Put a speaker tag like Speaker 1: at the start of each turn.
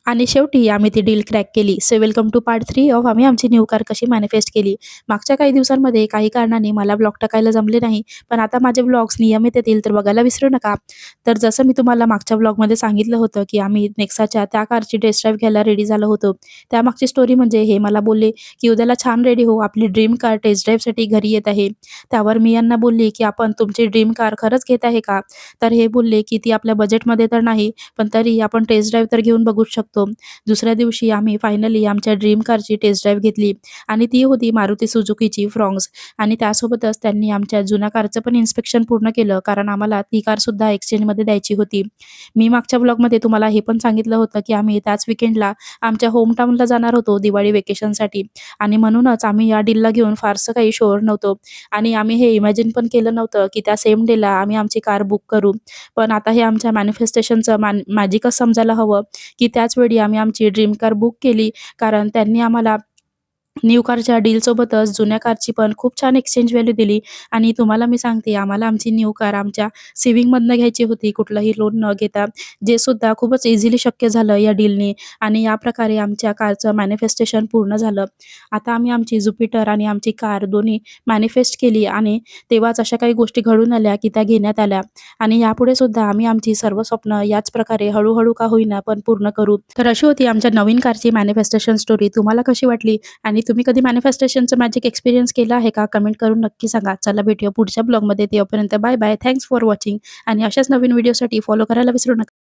Speaker 1: आणि शेवटी आम्ही ती डील क्रॅक केली. So welcome to part 3 of आम्ही आमची न्यू कार कशी मॅनिफेस्ट केली. मागच्या काही दिवसांमध्ये काही कारणाने मला ब्लॉग टाकायला जमले नाही. पण आता माझे ब्लॉग्स नियमित येतील तर बघायला विसरू नका. तर जसं मी तुम्हाला मागच्या ब्लॉगमध्ये सांगितलं होतं, की आम्ही नेक्साच्या त्या कारची टेस्ट ड्राईव्ह घ्यायला रेडी झालो होतो. त्यामागची स्टोरी म्हणजे हे मला बोलले, की "उद्याला छान रेडी हो, आपली ड्रीम कार टेस्ट ड्राईव्हसाठी घरी येत आहे." त्यावर मी यांना बोलली, की "आपण तुमची ड्रीम कार खरंच घेत आहे का?" तर हे बोलले, की "ती आपल्या बजेटमध्ये तर नाही, पण तरी आपण टेस्ट ड्राईव्ह तर घेऊन बघूच शकतो." दुसऱ्या दिवशी आम्ही फायनली आमच्या ड्रीम कारची टेस्ट ड्राईव्ह घेतली आणि ती होती मारुती सुझुकीची फ्रॉन्क्स आणि त्यासोबतच त्यांनी आमच्या जुन्या कारचं पण इन्स्पेक्शन पूर्ण केलं कारण आम्हाला ती कारसुद्धा एक्सचेंजमध्ये द्यायची होती. मी मागच्या ब्लॉगमध्ये तुम्हाला हे पण सांगितलं होतं, की आम्ही त्याच वीकेंडला आमच्या होम टाऊनला जाणार होतो दिवाळी व्हेकेशनसाठी आणि म्हणूनच आम्ही या डीलला घेऊन फारसं काही शुअर नव्हतो आणि आम्ही हे इमॅजिन पण केलं नव्हतं, की त्या सेम डेला आम्ही आमची कार बुक करू. पण आता हे आमच्या मॅनिफेस्टेशनचं मॅजिकच समजायला हवं, की त्याच वेळी आम्ही आमची ड्रीम कार बुक केली. कारण त्यांनी आम्हाला न्यू कारच्या डीलसोबतच जुन्या कारची पण खूप छान एक्सचेंज व्हॅल्यू दिली आणि तुम्हाला मी सांगते आम्हाला आमची न्यू कार आमच्या सेव्हिंगमधनं घ्यायची होती कुठलंही लोन न घेता. जे सुद्धा खूपच इझिली शक्य झालं या डीलनी आणि या प्रकारे आमच्या कारचं मॅनिफेस्टेशन पूर्ण झालं. आता आम्ही आमची ज्युपिटर आणि आमची कार दोन्ही मॅनिफेस्ट केली आणि तेव्हाच अशा काही गोष्टी घडून आल्या, की त्या घेण्यात आल्या आणि यापुढे सुद्धा आम्ही आमची सर्व स्वप्न याच प्रकारे हळू का होईना पण पूर्ण करू. तर अशी होती आमच्या नवीन कारची मॅनिफेस्टेशन स्टोरी. तुम्हाला कशी वाटली? आणि तुम्ही कधी मॅनिफेस्टेशनचं मॅजिक एक्सपिरियन्स केला आहे का? कमेंट करून नक्की सांगा. चला भेटूया पुढच्या ब्लॉगमध्ये. तेव्हापर्यंत bye bye. Thanks for watching आणि अशाच नवीन व्हिडिओसाठी फॉलो करायला विसरू नका.